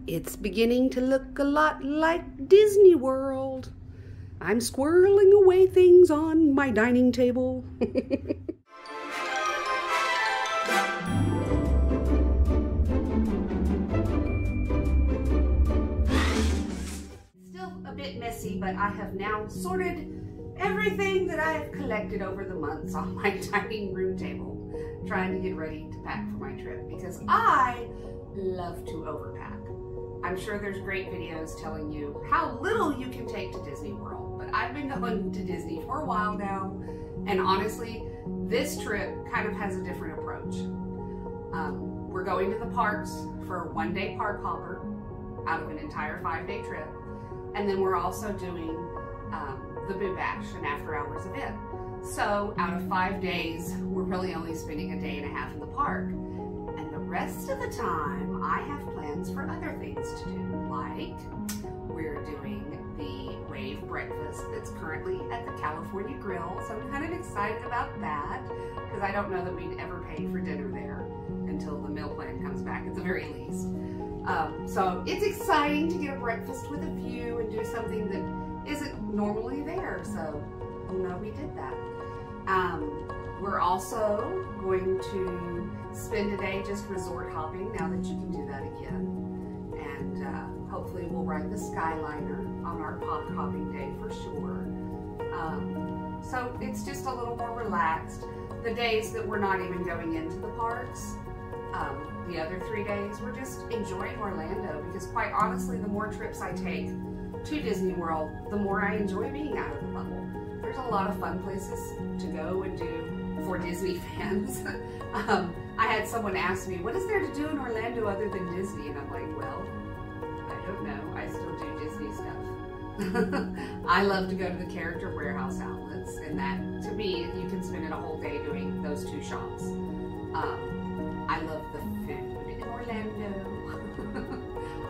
It's beginning to look a lot like Disney World. I'm squirreling away things on my dining table. Still a bit messy, but I have now sorted everything that I have collected over the months on my dining room table, trying to get ready to pack for my trip because I love to overpack. I'm sure there's great videos telling you how little you can take to Disney World, but I've been going to Disney for a while now, and honestly, this trip kind of has a different approach. We're going to the parks for a one-day park hopper out of an entire 5-day trip, and then we're also doing the Boo Bash, an after-hours event. So out of 5 days, we're really only spending a day and a half in the park. And the rest of the time, I have plans for other things to do, like we're doing the wave breakfast that's currently at the California Grill. So I'm kind of excited about that because I don't know that we'd ever pay for dinner there until the meal plan comes back at the very least. So it's exciting to get a breakfast with a view and do something that isn't normally there. So, we did that. We're also going to spend a day just resort hopping now that you can do that again. And hopefully we'll ride the Skyliner on our pop hopping day for sure. So it's just a little more relaxed. The days that we're not even going into the parks, the other 3 days, we're just enjoying Orlando because quite honestly, the more trips I take to Disney World, the more I enjoy being out of the bubble. There's a lot of fun places to go and do for Disney fans. I had someone ask me, what is there to do in Orlando other than Disney? And I'm like, well, I don't know. I still do Disney stuff. I love to go to the character warehouse outlets, and that, to me, you can spend a whole day doing those 2 shops. I love the food in Orlando.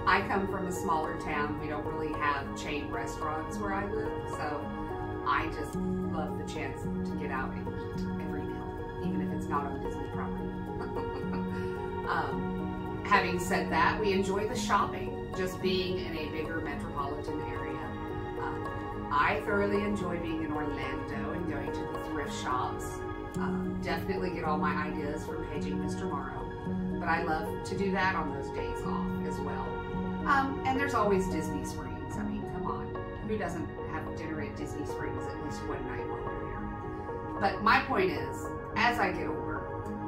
I come from a smaller town. We don't really have chain restaurants where I live, so I just love the chance to get out and eat every meal, even if it's not on Disney property. Having said that, we enjoy the shopping, just being in a bigger metropolitan area. I thoroughly enjoy being in Orlando and going to the thrift shops. Definitely get all my ideas from Paging Mr. Morrow, but I love to do that on those days off as well. And there's always Disney Springs. I mean, come on. Who doesn't have dinner at Disney Springs at least one night while they're here? But my point is, as I get older,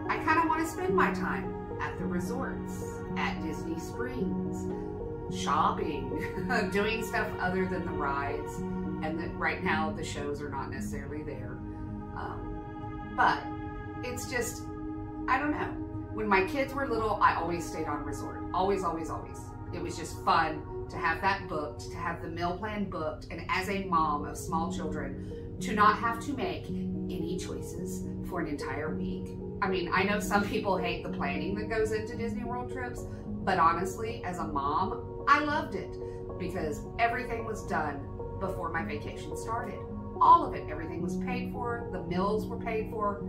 I kind of want to spend my time at the resorts, at Disney Springs, shopping, doing stuff other than the rides, and that right now the shows are not necessarily there. But it's just, I don't know. When my kids were little, I always stayed on resort. Always, always, always. It was just fun to have that booked, to have the meal plan booked, and as a mom of small children, to not have to make any choices for an entire week. I mean, I know some people hate the planning that goes into Disney World trips, but honestly, as a mom, I loved it because everything was done before my vacation started. All of it, everything was paid for, the meals were paid for,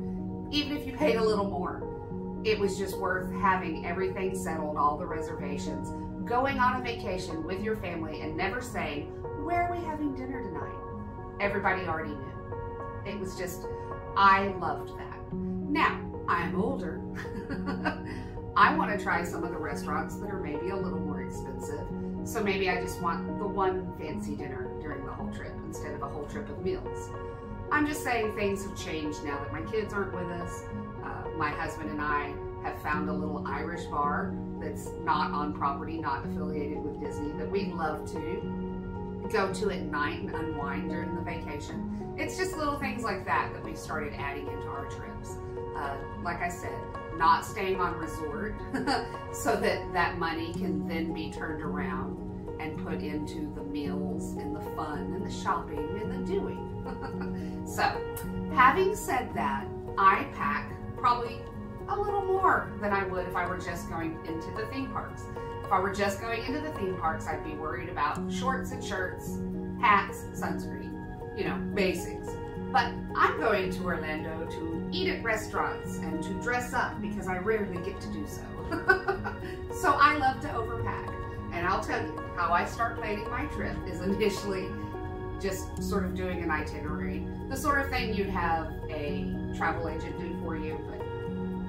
even if you paid a little more. It was just worth having everything settled, all the reservations, going on a vacation with your family and never saying, where are we having dinner tonight? Everybody already knew. It was just, I loved that. Now, I'm older. I want to try some of the restaurants that are maybe a little more expensive. So maybe I just want the one fancy dinner during the whole trip instead of a whole trip of meals. I'm just saying things have changed now that my kids aren't with us. My husband and I have found a little Irish bar that's not on property, not affiliated with Disney, that we love to go to at night and unwind during the vacation. It's just little things like that that we've started adding into our trips. Like I said, not staying on resort so that that money can then be turned around and put into the meals and the fun and the shopping and the doing. So, having said that, I pack probably a little more than I would if I were just going into the theme parks. If I were just going into the theme parks, I'd be worried about shorts and shirts, hats, sunscreen, you know, basics. But I'm going to Orlando to eat at restaurants and to dress up because I rarely get to do so. So I love to overpack. And I'll tell you, how I start planning my trip is initially just sort of doing an itinerary. The sort of thing you'd have a travel agent do for you, but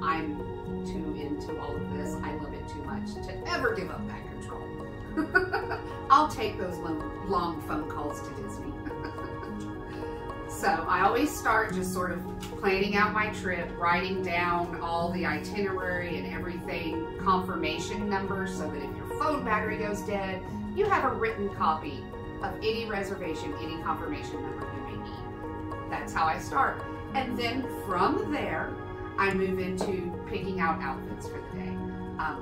I'm too into all of this. I love it too much to ever give up that control. I'll take those long phone calls to Disney. So I always start just sort of planning out my trip, writing down all the itinerary and everything, confirmation numbers, so that if your phone battery goes dead, you have a written copy of any reservation, any confirmation number you may need. That's how I start. And then from there, I move into picking out outfits for the day.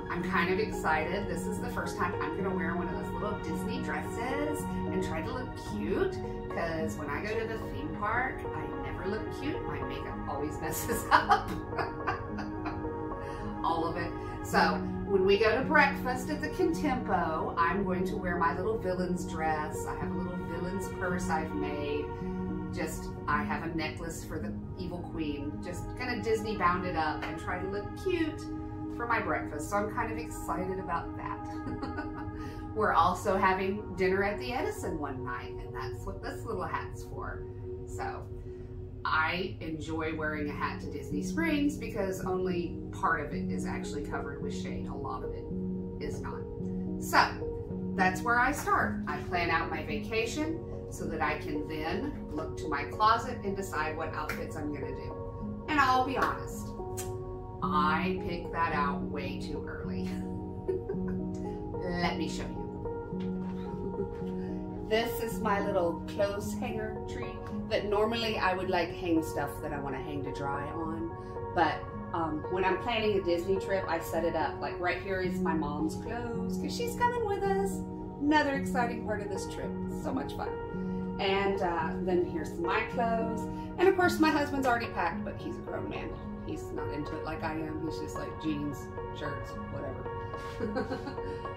I'm kind of excited. This is the first time I'm gonna wear one of those little Disney dresses and try to look cute, because when I go to the theme park, I never look cute. My makeup always messes up. All of it. So when we go to breakfast at the Contempo, I'm going to wear my little villain's dress. I have a little villain's purse I've made. I have a necklace for the evil queen. Just kind of Disney bound it up and try to look cute for my breakfast. So I'm kind of excited about that. We're also having dinner at the Edison one night, and that's what this little hat's for. So I enjoy wearing a hat to Disney Springs because only part of it is actually covered with shade. A lot of it is not. So that's where I start. I plan out my vacation so that I can then look to my closet and decide what outfits I'm gonna do. And I'll be honest, I picked that out way too early. Let me show you. This is my little clothes hanger tree that normally I would like hang stuff that I want to hang to dry on. But when I'm planning a Disney trip, I set it up. Like right here is my mom's clothes because she's coming with us. Another exciting part of this trip. So much fun. And then here's my clothes. And of course my husband's already packed, but he's a grown man. He's not into it like I am. He's just like jeans, shirts, whatever.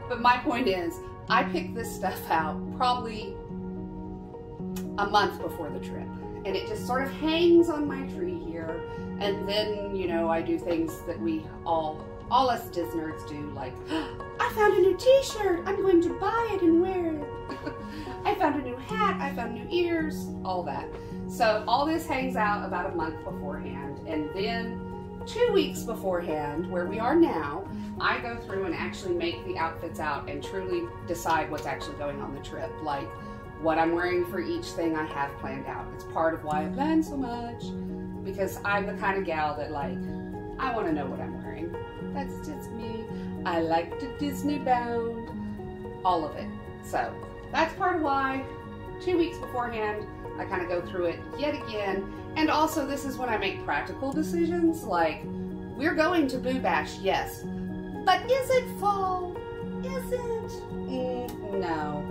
But my point is, I picked this stuff out probably a month before the trip. And it just sort of hangs on my tree here. And then, you know, I do things that we all us Disneyers do, like, I found a new t-shirt, I'm going to buy it and wear it. I found a new hat, I found new ears, all that. So all this hangs out about a month beforehand. And then 2 weeks beforehand, where we are now, I go through and actually make the outfits out and truly decide what's actually going on the trip. Like what I'm wearing for each thing I have planned out. It's part of why I plan so much, because I'm the kind of gal that, like, I want to know what I'm wearing. That's just me. I like to Disney bound, all of it. So that's part of why 2 weeks beforehand, I kind of go through it yet again. And also this is when I make practical decisions, like we're going to Boo Bash, yes, but is it fall? Is it? No.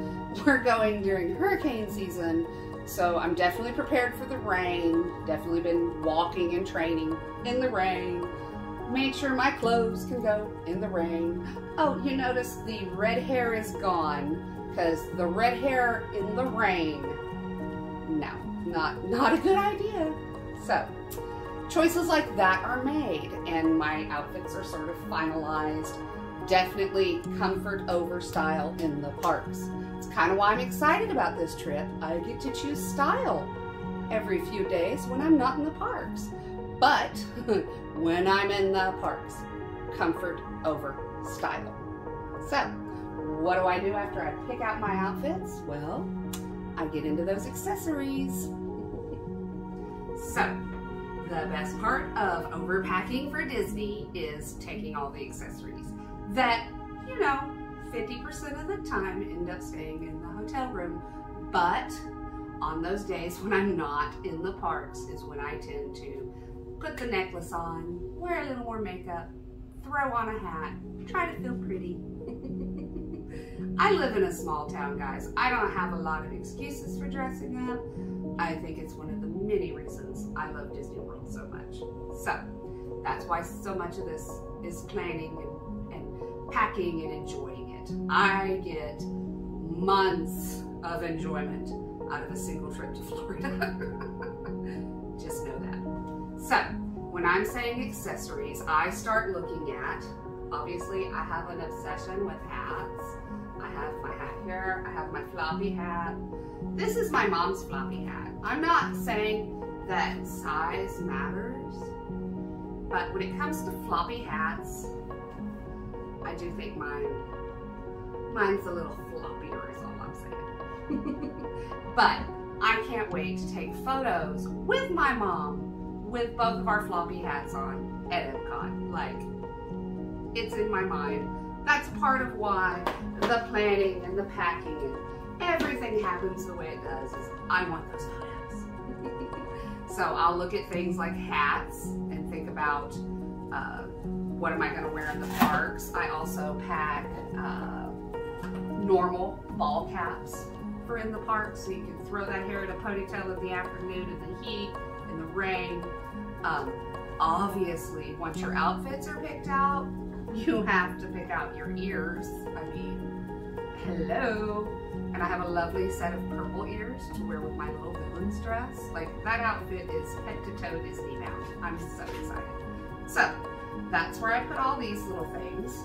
We're going during hurricane season, so I'm definitely prepared for the rain. Definitely been walking and training in the rain. Made sure my clothes can go in the rain. Oh, you notice the red hair is gone, because the red hair in the rain, no, not a good idea. So choices like that are made, and my outfits are sort of finalized. Definitely comfort over style in the parks. It's kind of why I'm excited about this trip. I get to choose style every few days when I'm not in the parks. But when I'm in the parks, comfort over style. So what do I do after I pick out my outfits? Well, I get into those accessories. So the best part of overpacking for Disney is taking all the accessories that, you know, 50% of the time end up staying in the hotel room. But on those days when I'm not in the parks is when I tend to put the necklace on, wear a little more makeup, throw on a hat, try to feel pretty. I live in a small town, guys. I don't have a lot of excuses for dressing up. I think it's one of the many reasons I love Disney World so much. So that's why so much of this is planning and packing and enjoying it. I get months of enjoyment out of a single trip to Florida. Just know that. So when I'm saying accessories, I start looking at, obviously I have an obsession with hats. I have floppy hat. This is my mom's floppy hat. I'm not saying that size matters, but when it comes to floppy hats, I do think mine's a little floppier is all I'm saying. But I can't wait to take photos with my mom with both of our floppy hats on at Epcot. Like, it's in my mind. That's part of why the planning and the packing and everything happens the way it does is I want those photos. So I'll look at things like hats and think about what am I going to wear in the parks. I also pack normal ball caps for in the parks, so you can throw that hair in a ponytail in the afternoon in the heat, in the rain. Obviously, once your outfits are picked out, you have to pick out your ears. I mean, hello. And I have a lovely set of purple ears to wear with my little villain's dress. Like, that outfit is head to toe Disney bound. I'm so excited. So, that's where I put all these little things.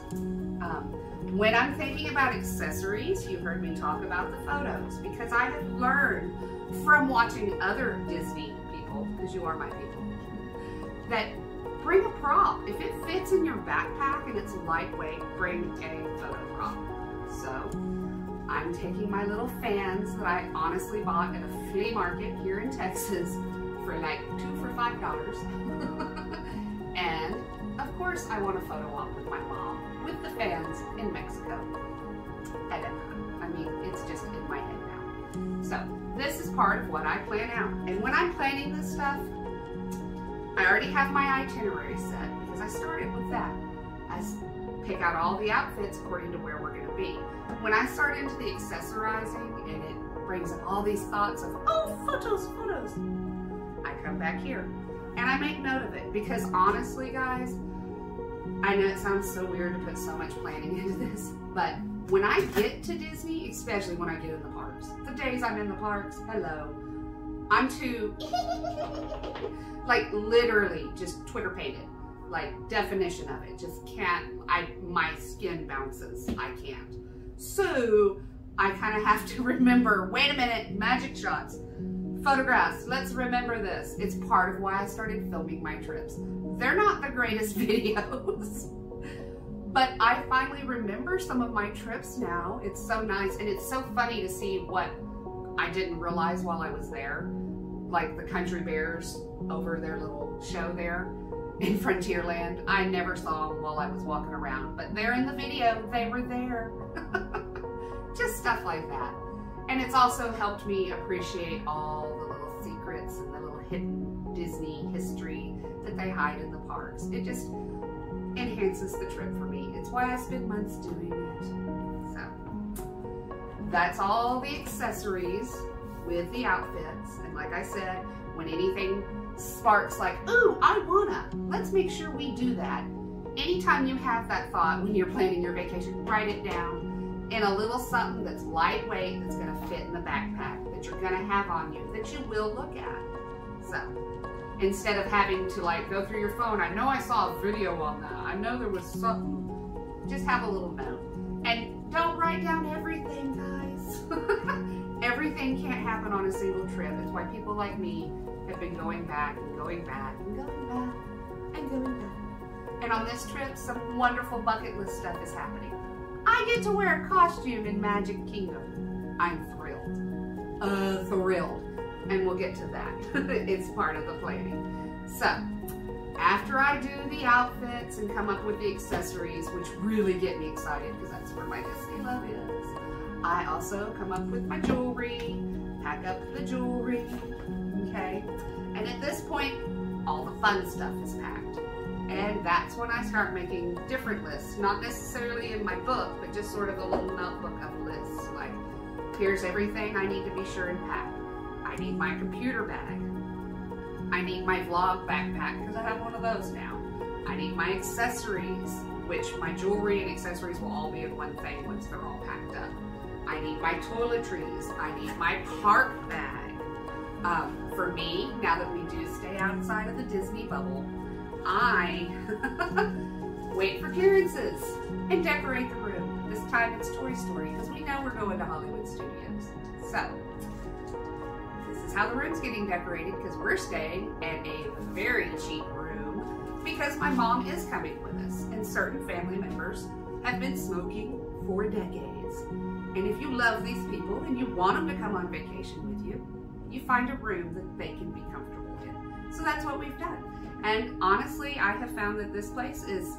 When I'm thinking about accessories, you heard me talk about the photos, because I have learned from watching other Disney people, because you are my people, that bring a prop. If it fits in your backpack and it's lightweight, bring a photo prop. So I'm taking my little fans that I honestly bought at a flea market here in Texas for like 2 for $5. And of course I want a photo op with my mom with the fans in Mexico at Epcot. I mean, it's just in my head now. So this is part of what I plan out. And when I'm planning this stuff, I already have my itinerary set because I started with that. I pick out all the outfits according to where we're going to be. When I start into the accessorizing and it brings up all these thoughts of, oh, photos, photos, I come back here and I make note of it, because honestly, guys, I know it sounds so weird to put so much planning into this, but when I get to Disney, especially when I get in the parks, the days I'm in the parks, hello, I'm too, like, literally just Twitter painted, like, definition of it, just can't, my skin bounces, I can't. So I kind of have to remember, wait a minute, magic shots, photographs, let's remember this. It's part of why I started filming my trips. They're not the greatest videos, but I finally remember some of my trips now. It's so nice, and it's so funny to see what I didn't realize while I was there, like the country bears over their little show there in Frontierland. I never saw them while I was walking around, but they're in the video, they were there. Just stuff like that. And it's also helped me appreciate all the little secrets and the little hidden Disney history that they hide in the parks. It just enhances the trip for me. It's why I spend months doing it. So that's all the accessories with the outfits. And like I said, when anything sparks like, ooh, I wanna, let's make sure we do that. Anytime you have that thought when you're planning your vacation, write it down in a little something that's lightweight, that's gonna fit in the backpack, that you're gonna have on you, that you will look at. So instead of having to like go through your phone, I know I saw a video on that, I know there was something, just have a little note. And don't write down everything, guys. Everything can't happen on a single trip. It's why people like me have been going back and going back and going back and going back. And on this trip, some wonderful bucket list stuff is happening. I get to wear a costume in Magic Kingdom. I'm thrilled. Thrilled. And we'll get to that. It's part of the planning. So, after I do the outfits and come up with the accessories, which really get me excited because that's where my Disney love is, I also come up with my jewelry, pack up the jewelry, okay? And at this point, all the fun stuff is packed. And that's when I start making different lists, not necessarily in my book, but just sort of a little notebook of lists. Like, here's everything I need to be sure and pack. I need my computer bag. I need my vlog backpack, because I have one of those now. I need my accessories, which my jewelry and accessories will all be in one thing once they're all packed up. I need my toiletries. I need my park bag. For me, now that we do stay outside of the Disney bubble, I wait for clearances and decorate the room. this time it's Toy Story because we know we're going to Hollywood Studios. So, this is how the room's getting decorated because we're staying at a very cheap room because my mom is coming with us and certain family members have been smoking for decades. And if you love these people and you want them to come on vacation with you, you find a room that they can be comfortable in. So that's what we've done. And honestly, I have found that this place is,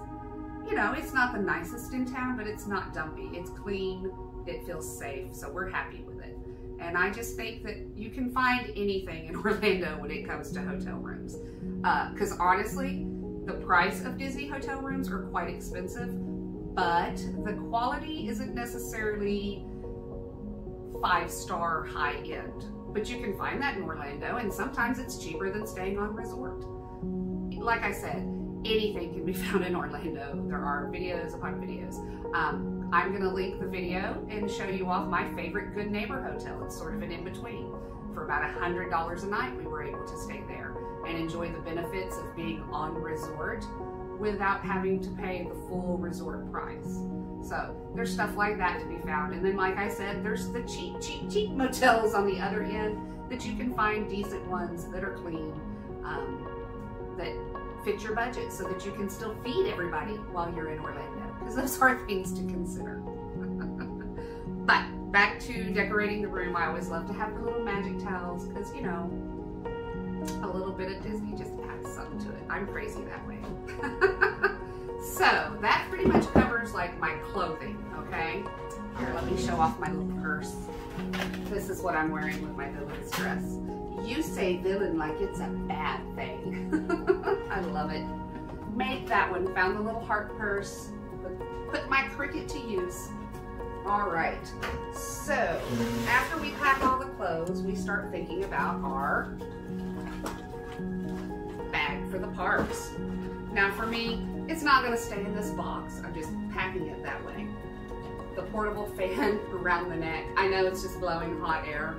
you know, it's not the nicest in town, but it's not dumpy. It's clean, it feels safe, so we're happy with it. And I just think that you can find anything in Orlando when it comes to hotel rooms. Because honestly, the price of Disney hotel rooms are quite expensive, but the quality isn't necessarily 5-star high-end. But you can find that in Orlando, and sometimes it's cheaper than staying on resort. Like I said, anything can be found in Orlando. There are videos upon videos. I'm gonna link the video and show you off my favorite Good Neighbor hotel. It's sort of an in-between. For about $100 a night, we were able to stay there and enjoy the benefits of being on resort without having to pay the full resort price. So there's stuff like that to be found. And then, like I said, there's the cheap motels on the other end that you can find decent ones that are clean, that fit your budget so that you can still feed everybody while you're in Orlando, because those are things to consider. But back to decorating the room, I always love to have the little magic towels because, you know, a little bit of Disney just adds something to it. I'm crazy that way. So that pretty much covers like my clothing, okay? Here, let me show off my little purse. This is what I'm wearing with my villain's dress. You say villain like it's a bad thing. I love it. Made that one, found the little heart purse, put my Cricut to use. All right, so after we pack all the clothes, we start thinking about our bag for the parks. Now for me, it's not gonna stay in this box. I'm just packing it that way. The portable fan around the neck. I know it's just blowing hot air,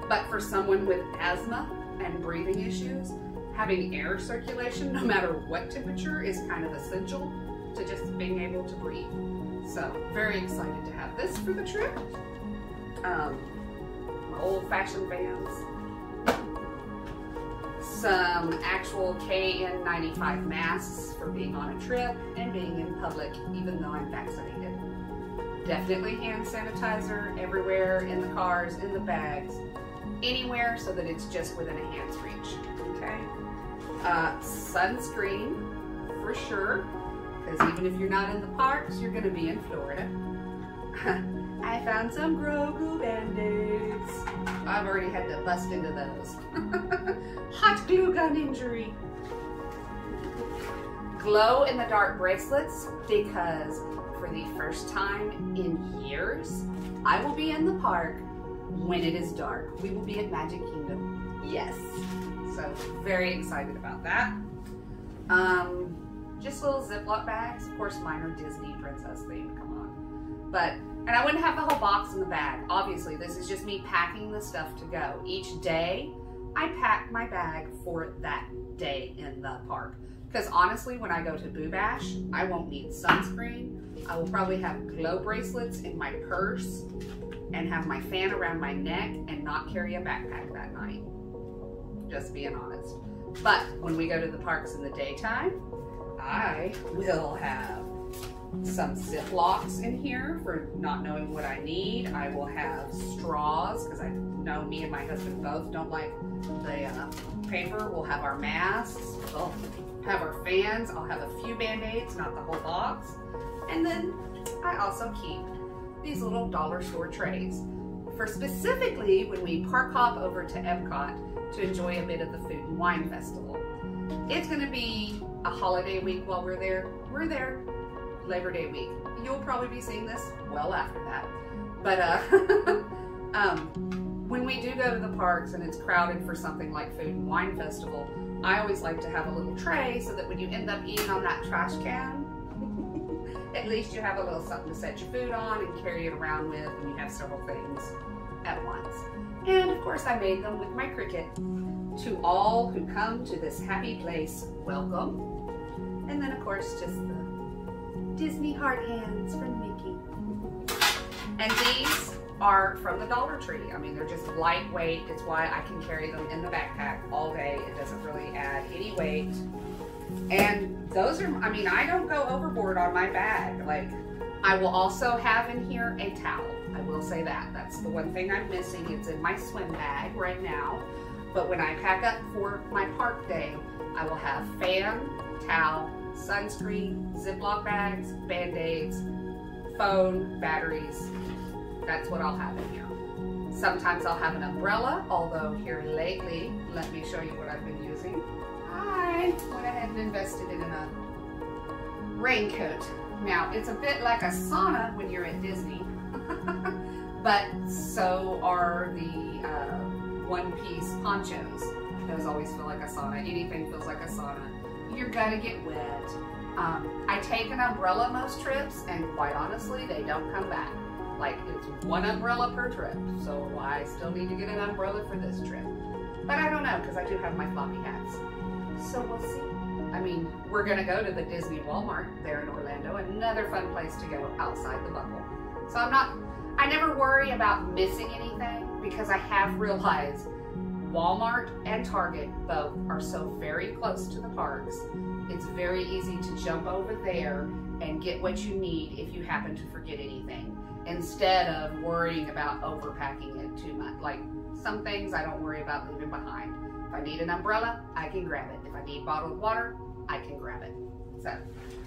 but for someone with asthma and breathing issues, having air circulation, no matter what temperature, is kind of essential to just being able to breathe. So, very excited to have this for the trip. My old-fashioned fans. Some actual KN95 masks for being on a trip and being in public, even though I'm vaccinated. Definitely hand sanitizer everywhere, in the cars, in the bags, anywhere so that it's just within a hand's reach, okay? Sunscreen, for sure, because even if you're not in the parks, you're gonna be in Florida. I found some Grogu Band-Aids. I've already had to bust into those. Hot glue gun injury. Glow-in-the-dark bracelets, because for the first time in years, I will be in the park when it is dark. We will be at Magic Kingdom. Yes. So very excited about that. Just little Ziploc bags. Of course, mine are Disney princess themed, come on. But, and I wouldn't have the whole box in the bag. Obviously, this is just me packing the stuff to go. Each day, I pack my bag for that day in the park. Because honestly, when I go to Boo Bash, I won't need sunscreen. I will probably have glow bracelets in my purse and have my fan around my neck and not carry a backpack that night. Just being honest. But when we go to the parks in the daytime, I will have some Ziplocs in here for not knowing what I need. I will have straws, because I know me and my husband both don't like the paper. We'll have our masks. We'll have our fans. I'll have a few Band-Aids, not the whole box. And then I also keep these little dollar store trays for specifically when we park hop over to Epcot to enjoy a bit of the Food and Wine Festival. It's going to be a holiday week while we're there. We're there Labor Day week. You'll probably be seeing this well after that. But when we do go to the parks and it's crowded for something like Food and Wine Festival, I always like to have a little tray so that when you end up eating on that trash can, at least you have a little something to set your food on and carry it around with when you have several things at once. And of course I made them with my Cricut. To all who come to this happy place, welcome. And then of course just the Disney heart hands from Mickey. And these are from the Dollar Tree. I mean, they're just lightweight. It's why I can carry them in the backpack all day. It doesn't really add any weight. And those are, I mean, I don't go overboard on my bag. Like, I will also have in here a towel. I will say that. That's the one thing I'm missing. It's in my swim bag right now. But when I pack up for my park day, I will have fan, towel, sunscreen, Ziploc bags, Band-Aids, phone, batteries. That's what I'll have in here. Sometimes I'll have an umbrella, although here lately, let me show you what I've been using. I went ahead and invested in a raincoat. Now, it's a bit like a sauna when you're at Disney, but so are the one-piece ponchos. Those always feel like a sauna. Anything feels like a sauna. You're gonna get wet. I take an umbrella most trips, and quite honestly, they don't come back. Like, it's one umbrella per trip, so I still need to get an umbrella for this trip. But I don't know, because I do have my floppy hats. So we'll see. I mean, we're gonna go to the Disney Walmart there in Orlando, another fun place to go outside the bubble. So I never worry about missing anything, because I have realized Walmart and Target both are so very close to the parks. It's very easy to jump over there and get what you need if you happen to forget anything, instead of worrying about overpacking it too much. Like, some things I don't worry about leaving behind. If I need an umbrella, I can grab it. If I need bottled water, I can grab it. So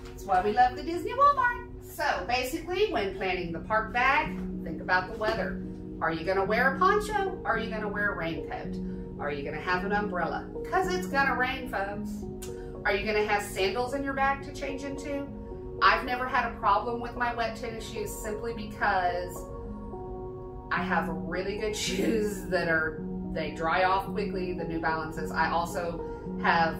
that's why we love the Disney Walmart. So basically, when planning the park bag, think about the weather. Are you gonna wear a poncho? Or are you gonna wear a raincoat? Are you gonna have an umbrella? Because it's gonna rain, folks. Are you gonna have sandals in your bag to change into? I've never had a problem with my wet tennis shoes simply because I have really good shoes that they dry off quickly, the New Balances. I also have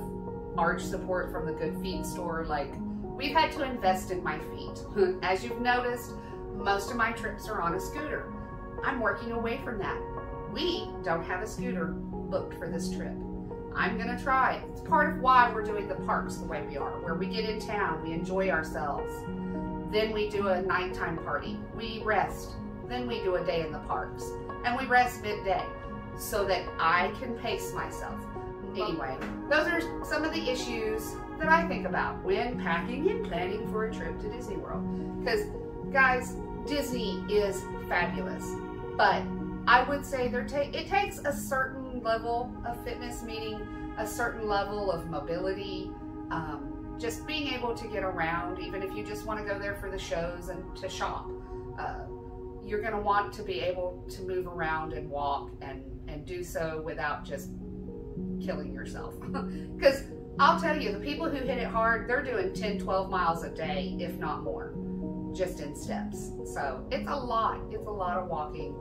arch support from the Good Feet store. Like, we've had to invest in my feet. As you've noticed, most of my trips are on a scooter. I'm working away from that. We don't have a scooter booked for this trip. I'm gonna try. It's part of why we're doing the parks the way we are, where we get in town, we enjoy ourselves. Then we do a nighttime party. We rest. Then we do a day in the parks. And we rest midday so that I can pace myself. Anyway, those are some of the issues that I think about when packing and planning for a trip to Disney World. Because, guys, Disney is fabulous, but I would say it takes a certain level of fitness, meaning a certain level of mobility, just being able to get around, even if you just want to go there for the shows and to shop. You're going to want to be able to move around and walk and do so without just killing yourself. Because I'll tell you, the people who hit it hard, they're doing 10, 12 miles a day, if not more, just in steps. So it's a lot of walking.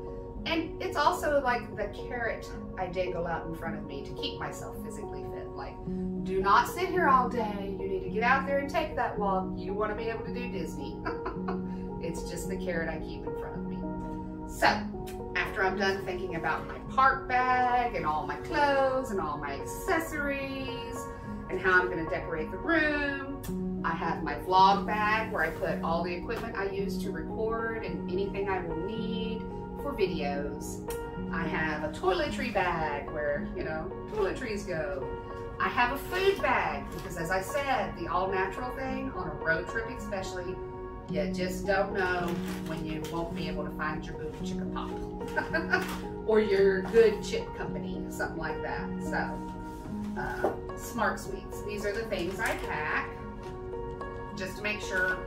And it's also like the carrot I dangle out in front of me to keep myself physically fit. Like, do not sit here all day. You need to get out there and take that walk. You want to be able to do Disney. It's just the carrot I keep in front of me. So, after I'm done thinking about my park bag and all my clothes and all my accessories and how I'm going to decorate the room, I have my vlog bag where I put all the equipment I use to record and anything I will need for videos. I have a toiletry bag where, you know, toiletries go. I have a food bag because, as I said, the all-natural thing on a road trip especially, you just don't know when you won't be able to find your booty chicken pop or your good chip company, something like that. So, Smart Sweets. These are the things I pack just to make sure.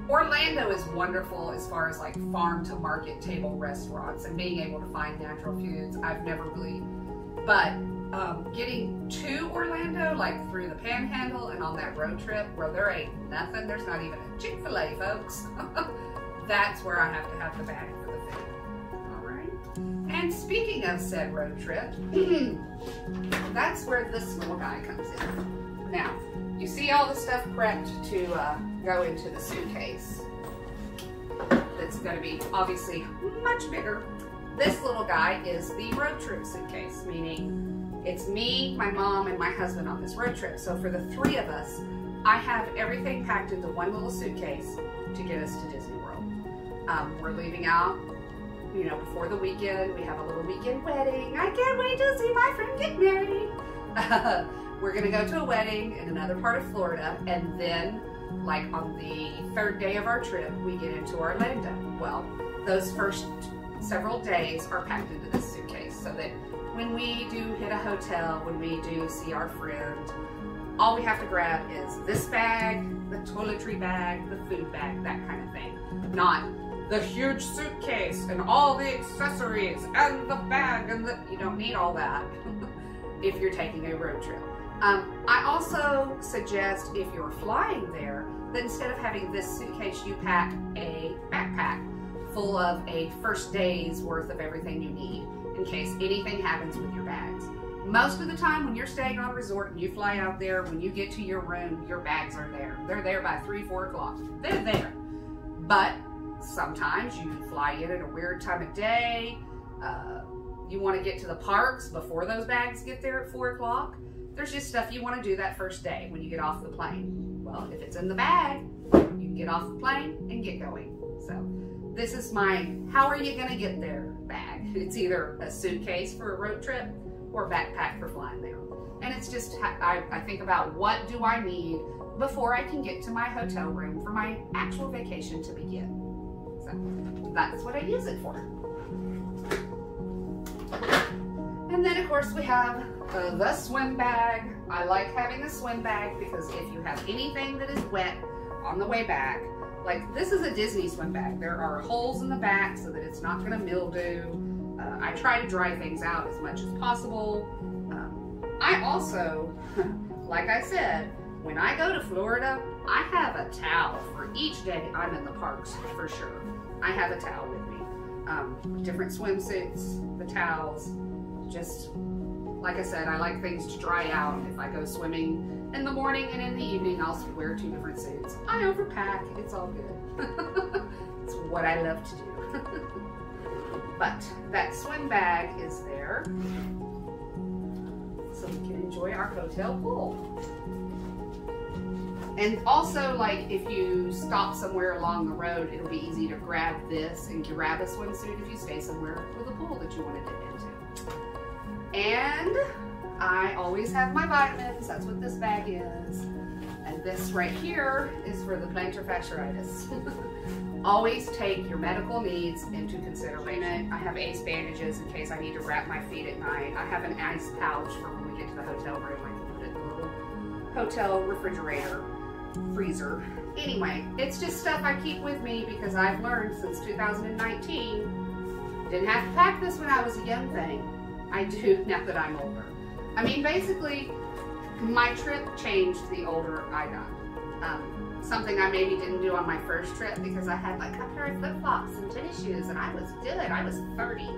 Orlando is wonderful as far as like farm to market table restaurants and being able to find natural foods. I've never really, but getting to Orlando, like through the Panhandle and on that road trip where there ain't nothing, there's not even a Chick-fil-A, folks. That's where I have to have the bag for the food. All right. And speaking of said road trip, that's where this little guy comes in. Now, you see all the stuff prepped to go into the suitcase. It's going to be obviously much bigger. This little guy is the road trip suitcase, meaning it's me, my mom, and my husband on this road trip. So for the three of us, I have everything packed into one little suitcase to get us to Disney World. We're leaving out, you know, before the weekend. We have a little weekend wedding. I can't wait to see my friend get married. We're gonna go to a wedding in another part of Florida, and then, like on the third day of our trip, we get into Orlando. Well, those first several days are packed into this suitcase, so that when we do hit a hotel, when we do see our friend, all we have to grab is this bag, the toiletry bag, the food bag, that kind of thing. Not the huge suitcase and all the accessories and the bag, and you don't need all that if you're taking a road trip. I also suggest, if you're flying there, that instead of having this suitcase, you pack a backpack full of a first day's worth of everything you need in case anything happens with your bags. Most of the time when you're staying on a resort and you fly out there, when you get to your room, your bags are there. They're there by 3, 4 o'clock. They're there. But sometimes you fly in at a weird time of day. You want to get to the parks before those bags get there at 4 o'clock. There's just stuff you want to do that first day when you get off the plane. Well, if it's in the bag, you can get off the plane and get going. So this is my how are you going to get there bag. It's either a suitcase for a road trip or a backpack for flying there. And it's just, I think about what do I need before I can get to my hotel room for my actual vacation to begin. So that's what I use it for. And then of course we have the swim bag. I like having a swim bag because if you have anything that is wet on the way back, like this is a Disney swim bag. There are holes in the back so that it's not gonna mildew. I try to dry things out as much as possible. I also, like I said, when I go to Florida, I have a towel for each day I'm in the parks for sure. I have a towel with me. Different swimsuits, the towels, just like I said, I like things to dry out. If I go swimming in the morning and in the evening, I'll wear 2 different suits. I overpack, it's all good. It's what I love to do. But that swim bag is there so we can enjoy our hotel pool. And also, like, if you stop somewhere along the road, it'll be easy to grab this and grab a swimsuit if you stay somewhere with a pool that you want to dip into. And I always have my vitamins. That's what this bag is. And this right here is for the plantar fasciitis. Always take your medical needs into consideration. I have ace bandages in case I need to wrap my feet at night. I have an ice pouch for when we get to the hotel room. I can put it in the little hotel refrigerator, freezer. Anyway, it's just stuff I keep with me because I've learned since 2019, didn't have to pack this when I was a young thing. I do now that I'm older. I mean, basically, my trip changed the older I got. Something I maybe didn't do on my first trip because I had like a pair of flip-flops and tennis shoes and I was good. I was 30.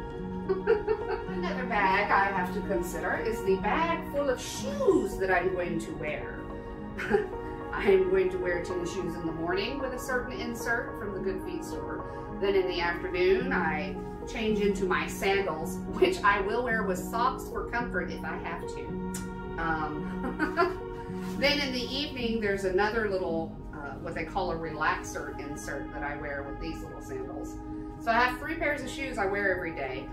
Another bag I have to consider is the bag full of shoes that I'm going to wear. I'm going to wear tennis shoes in the morning with a certain insert from the Good Feet store. Then in the afternoon, I change into my sandals, which I will wear with socks for comfort if I have to. Then in the evening, there's another little, what they call a relaxer insert that I wear with these little sandals. So I have 3 pairs of shoes I wear every day.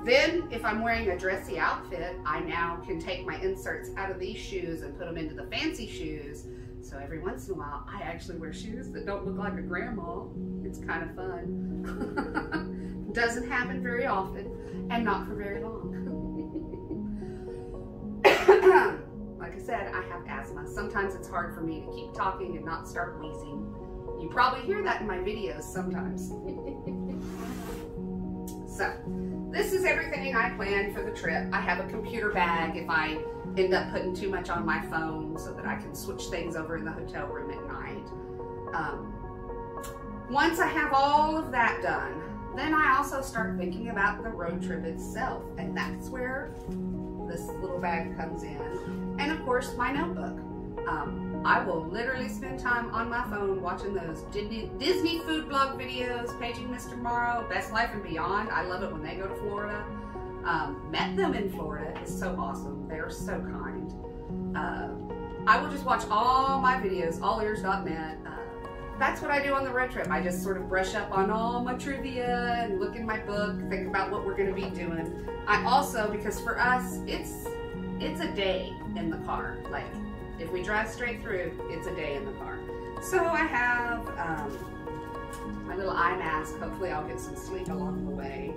Then if I'm wearing a dressy outfit, I now can take my inserts out of these shoes and put them into the fancy shoes. So every once in a while, I actually wear shoes that don't look like a grandma. It's kind of fun. Doesn't happen very often and not for very long. Like I said, I have asthma. Sometimes it's hard for me to keep talking and not start wheezing. You probably hear that in my videos sometimes. So, this is everything I planned for the trip. I have a computer bag if I end up putting too much on my phone so that I can switch things over in the hotel room at night. Once I have all of that done, then I also start thinking about the road trip itself, and that's where this little bag comes in. And of course, my notebook. I will literally spend time on my phone watching those Disney food blog videos, Paging Mr. Morrow, Best Life and Beyond. I love it when they go to Florida. Met them in Florida. It's so awesome. They are so kind. I will just watch all my videos, allears.net. that's what I do on the road trip. I just sort of brush up on all my trivia and look in my book, think about what we're going to be doing. I also, because for us, it's a day in the car. Like, if we drive straight through, it's a day in the car. So I have my little eye mask. Hopefully I'll get some sleep along the way.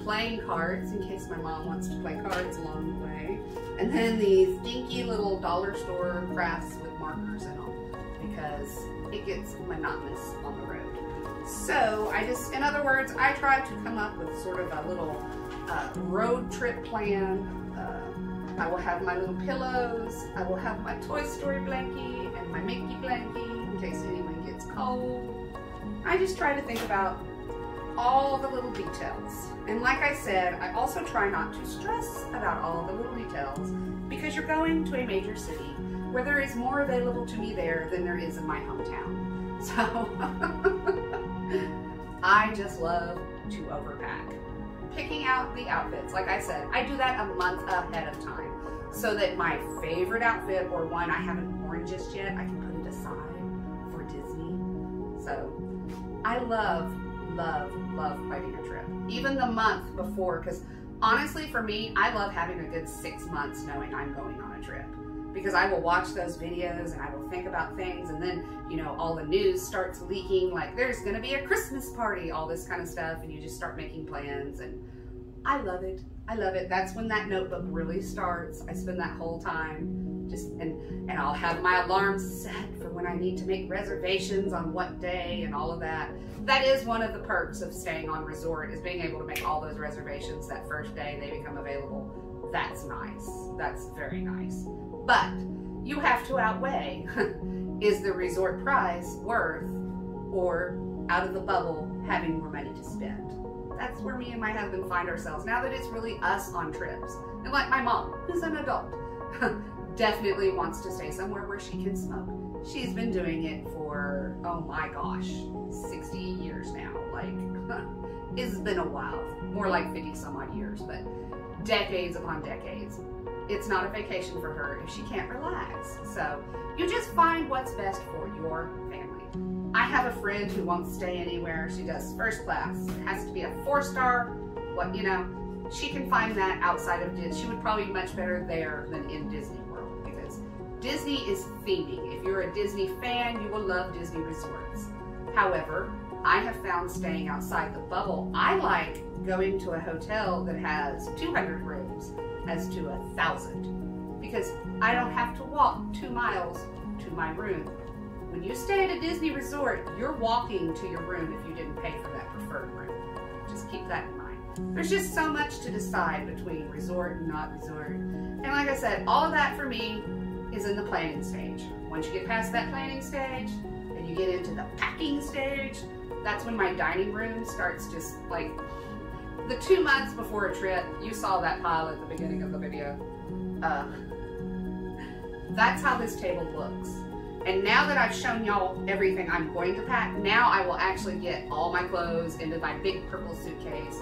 Playing cards in case my mom wants to play cards along the way. And then these dinky little dollar store crafts with markers in them, because it gets monotonous on the road. So in other words, I try to come up with sort of a little road trip plan. I will have my little pillows. I will have my Toy Story blankie and my Mickey blankie in case anyone gets cold. I just try to think about all the little details. And like I said, I also try not to stress about all the little details, because you're going to a major city where there is more available to me there than there is in my hometown. So I just love to overpack. Picking out the outfits, like I said, I do that a month ahead of time so that my favorite outfit, or one I haven't worn just yet, I can put it aside for Disney. So I love planning a trip. Even the month before, because honestly for me, I love having a good 6 months knowing I'm going on a trip. Because I will watch those videos and I will think about things, and then, you know, all the news starts leaking, like there's gonna be a Christmas party, all this kind of stuff, and you just start making plans, and I love it. I love it. That's when that notebook really starts. I spend that whole time just, and I'll have my alarms set for when I need to make reservations on what day and all of that. That is one of the perks of staying on resort, is being able to make all those reservations that first day they become available. That's nice. That's very nice. But you have to outweigh, is the resort price worth, or out of the bubble having more money to spend? That's where me and my husband find ourselves now that it's really us on trips. And like my mom, who's an adult, definitely wants to stay somewhere where she can smoke. She's been doing it for, oh my gosh, 60 years now. Like, it's been a while, more like 50 some odd years, but decades upon decades. It's not a vacation for her if she can't relax. So you just find what's best for your family. I have a friend who won't stay anywhere. She does first class. It has to be a 4-star. What, you know, she can find that outside of Disney. She would probably be much better there than in Disney World, because Disney is theming. If you're a Disney fan, you will love Disney resorts. However, I have found staying outside the bubble. I like going to a hotel that has 200 rooms as to 1,000, because I don't have to walk 2 miles to my room. When you stay at a Disney resort, you're walking to your room if you didn't pay for that preferred room. Just keep that in mind. There's just so much to decide between resort and not resort. And like I said, all of that for me is in the planning stage. Once you get past that planning stage and you get into the packing stage, that's when my dining room starts just like, the 2 months before a trip, you saw that pile at the beginning of the video. That's how this table looks. And now that I've shown y'all everything I'm going to pack, now I will actually get all my clothes into my big purple suitcase.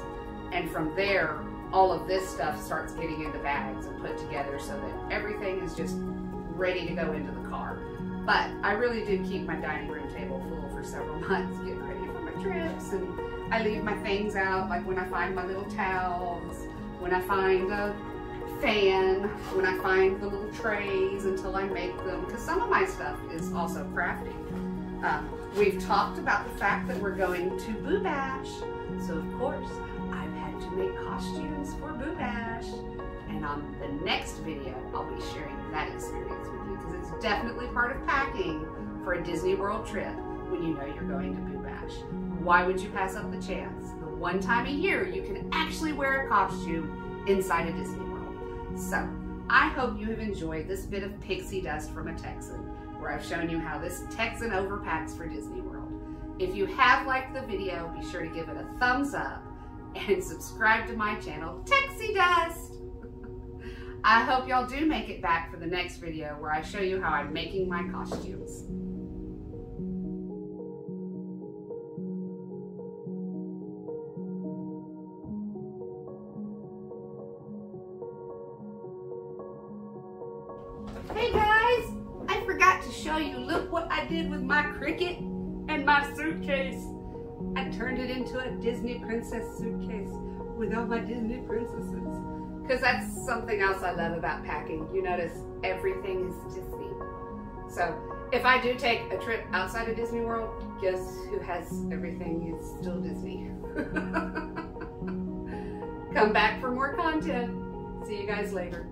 And from there, all of this stuff starts getting into bags and put together so that everything is just ready to go into the car. But I really do keep my dining room table full for several months, getting ready for my trips, and I leave my things out, like when I find my little towels, when I find a fan, when I find the little trays until I make them, because some of my stuff is also crafting. We've talked about the fact that we're going to Boo Bash, so of course I've had to make costumes for Boo Bash, and on the next video I'll be sharing that experience with you, because it's definitely part of packing for a Disney World trip when you know you're going to Boo Bash. Why would you pass up the chance? The one time a year you can actually wear a costume inside a Disney World. So, I hope you have enjoyed this bit of pixie dust from a Texan, where I've shown you how this Texan overpacks for Disney World. If you have liked the video, be sure to give it a thumbs up and subscribe to my channel, Texie Dust. I hope y'all do make it back for the next video where I show you how I'm making my costumes. Hey guys, I forgot to show you, look what I did with my Cricut. in my suitcase. I turned it into a Disney princess suitcase with all my Disney princesses. Because that's something else I love about packing. You notice everything is Disney. So if I do take a trip outside of Disney World, guess who has everything is still Disney. Come back for more content. See you guys later.